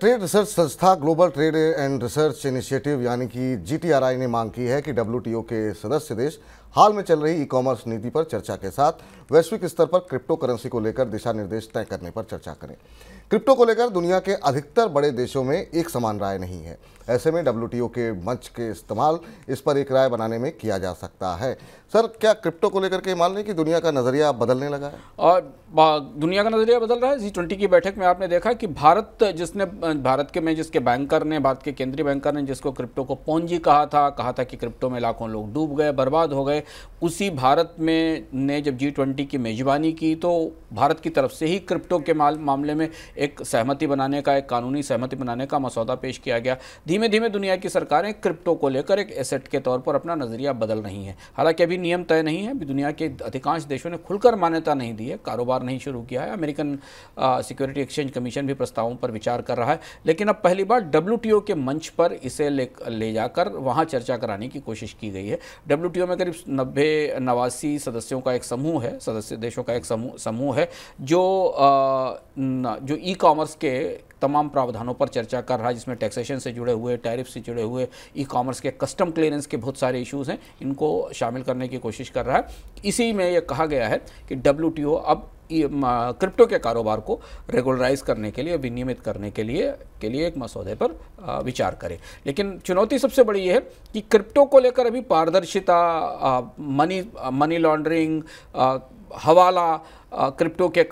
Trade research संस्था global trade and research initiative यानी कि जीटीआरआई ने मांग की है कि डब्ल्यूटीओ के सदस्य देश हाल में चल रही ई कॉमर्स नीति पर चर्चा के साथ वैश्विक स्तर पर क्रिप्टो करेंसी को लेकर दिशा निर्देश तय करने पर चर्चा करें। क्रिप्टो को लेकर दुनिया के अधिकतर बड़े देशों में एक समान राय नहीं है। ऐसे में डब्ल्यूटीओ के मंच के इस्तेमाल इस पर एक राय बनाने में किया जा सकता है। सर, क्या क्रिप्टो को लेकर के मान लें कि दुनिया का नज़रिया बदलने लगा है? और दुनिया का नज़रिया बदल रहा है। G20 की बैठक में आपने देखा कि भारत जिसके बैंकर ने, भारत के केंद्रीय बैंकर ने जिसको क्रिप्टो को पोंजी कहा था कि क्रिप्टो में लाखों लोग डूब गए, बर्बाद हो गए, उसी भारत में ने जब G20 की मेजबानी की तो भारत की तरफ से ही क्रिप्टो के मामले में एक सहमति बनाने का, एक कानूनी सहमति बनाने का मसौदा पेश किया गया। धीमे धीमे दुनिया की सरकारें क्रिप्टो को लेकर एक एसेट के तौर पर अपना नज़रिया बदल रही हैं। हालांकि अभी नियम तय नहीं है, अभी दुनिया के अधिकांश देशों ने खुलकर मान्यता नहीं दी है, कारोबार नहीं शुरू किया है। अमेरिकन सिक्योरिटी एक्सचेंज कमीशन भी प्रस्तावों पर विचार कर रहा है, लेकिन अब पहली बार डब्ल्यूटीओ के मंच पर इसे ले जाकर वहाँ चर्चा कराने की कोशिश की गई है। डब्ल्यूटीओ में करीब 89 सदस्यों का एक समूह है, सदस्य देशों का एक समूह है जो ई कॉमर्स के तमाम प्रावधानों पर चर्चा कर रहा है, जिसमें टैक्सेशन से जुड़े हुए, टैरिफ से जुड़े हुए, ई कॉमर्स के कस्टम क्लियरेंस के बहुत सारे इश्यूज़ हैं, इनको शामिल करने की कोशिश कर रहा है। इसी में यह कहा गया है कि डब्ल्यूटीओ अब क्रिप्टो के कारोबार को रेगुलराइज करने के लिए, विनियमित करने के लिए एक मसौदे पर विचार करे। लेकिन चुनौती सबसे बड़ी ये है कि क्रिप्टो को लेकर अभी पारदर्शिता, मनी लॉन्ड्रिंग, हवाला, क्रिप्टो के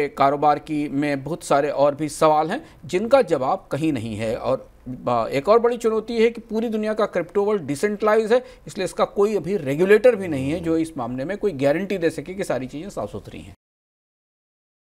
कारोबार की में बहुत सारे और भी सवाल हैं जिनका जवाब कहीं नहीं है। और एक और बड़ी चुनौती है कि पूरी दुनिया का क्रिप्टो वर्ल्ड डिसेंट्रलाइज है, इसलिए इसका कोई अभी रेगुलेटर भी नहीं है जो इस मामले में कोई गारंटी दे सके कि सारी चीज़ें साफ सुथरी हैं।